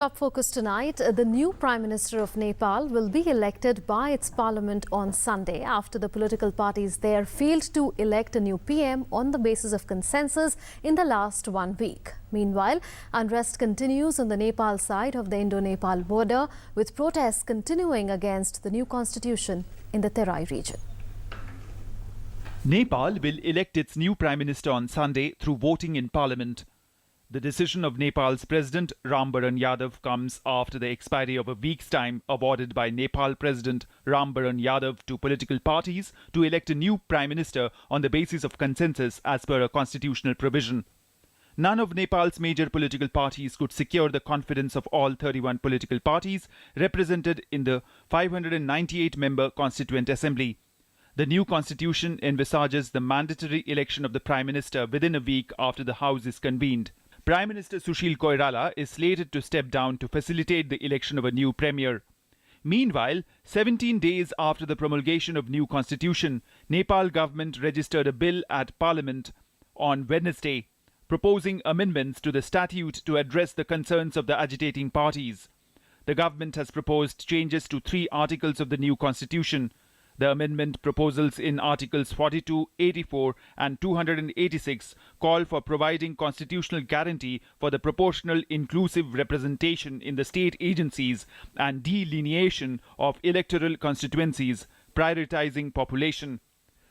Top focus tonight, the new Prime Minister of Nepal will be elected by its parliament on Sunday after the political parties there failed to elect a new PM on the basis of consensus in the last 1 week. Meanwhile, unrest continues on the Nepal side of the Indo-Nepal border, with protests continuing against the new constitution in the Terai region. Nepal will elect its new Prime Minister on Sunday through voting in Parliament. The decision of Nepal's President Baran Yadav comes after the expiry of a week's time awarded by Nepal President Baran Yadav to political parties to elect a new Prime Minister on the basis of consensus as per a constitutional provision. None of Nepal's major political parties could secure the confidence of all 31 political parties represented in the 598-member Constituent Assembly. The new constitution envisages the mandatory election of the Prime Minister within a week after the House is convened. Prime Minister Sushil Koirala is slated to step down to facilitate the election of a new premier. Meanwhile, 17 days after the promulgation of new constitution, Nepal government registered a bill at Parliament on Wednesday, proposing amendments to the statute to address the concerns of the agitating parties. The government has proposed changes to 3 articles of the new constitution. The amendment proposals in Articles 42, 84 and 286 call for providing constitutional guarantee for the proportional inclusive representation in the state agencies and delineation of electoral constituencies, prioritizing population.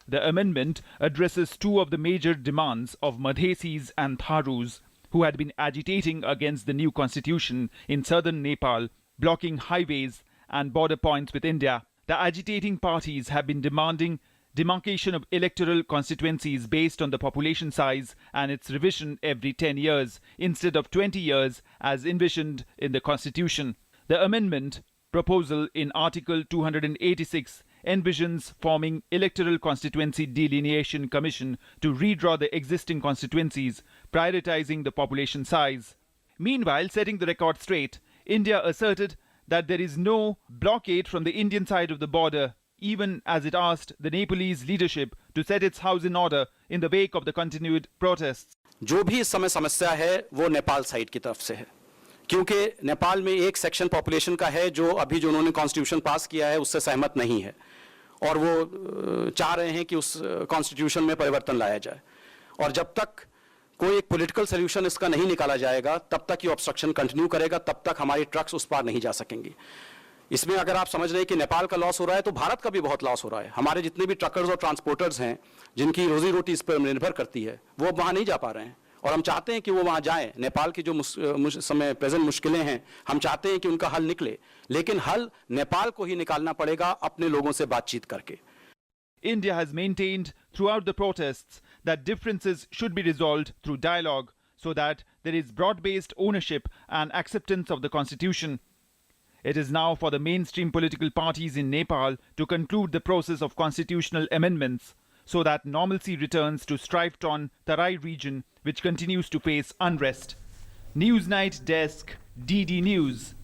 The amendment addresses 2 of the major demands of Madhesis and Tharus, who had been agitating against the new constitution in southern Nepal, blocking highways and border points with India. The agitating parties have been demanding demarcation of electoral constituencies based on the population size and its revision every 10 years instead of 20 years as envisioned in the constitution. The amendment proposal in Article 286 envisions forming Electoral Constituency Delineation Commission to redraw the existing constituencies, prioritizing the population size. Meanwhile, setting the record straight, India asserted that there is no blockade from the Indian side of the border, even as it asked the Nepalese leadership to set its house in order in the wake of the continued protests. जो भी इस समय समस्या है वो Nepal side की तरफ से है, क्योंकि नेपाल में एक सेक्शन पॉपुलेशन का है जो अभी जो उन्होंने कॉन्स्टिट्यूशन पास किया है उससे सहमत नहीं है और वो चाह रहे हैं कि उस कॉन्स्टिट्यूशन में परिवर्तन लाया जाए, और जब तक कोई एक पॉलिटिकल सॉल्यूशन इसका नहीं निकाला जाएगा तब तक ये ऑब्स्ट्रक्शन कंटिन्यू करेगा, तब तक हमारी ट्रक्स उस पार नहीं जा सकेंगी। इसमें अगर आप समझ रहे हैं कि नेपाल का लॉस हो रहा है तो भारत का भी बहुत लॉस हो रहा है। हमारे जितने भी ट्रकर्स और ट्रांसपोर्टर्स हैं जिनकी रोजी रोटी इस पर निर्भर करती है वो वहाँ नहीं जा पा रहे हैं, और हम चाहते हैं कि वो वहाँ जाएं। नेपाल की जो समय प्रेजेंट मुश्किलें हैं हम चाहते हैं कि उनका हल निकले, लेकिन हल नेपाल को ही निकालना पड़ेगा अपने लोगों से बातचीत करके। India has maintained throughout the protests that differences should be resolved through dialogue so that there is broad-based ownership and acceptance of the constitution. It is now for the mainstream political parties in Nepal to conclude the process of constitutional amendments so that normalcy returns to strife-torn Terai region, which continues to face unrest. Newsnight Desk, DD News.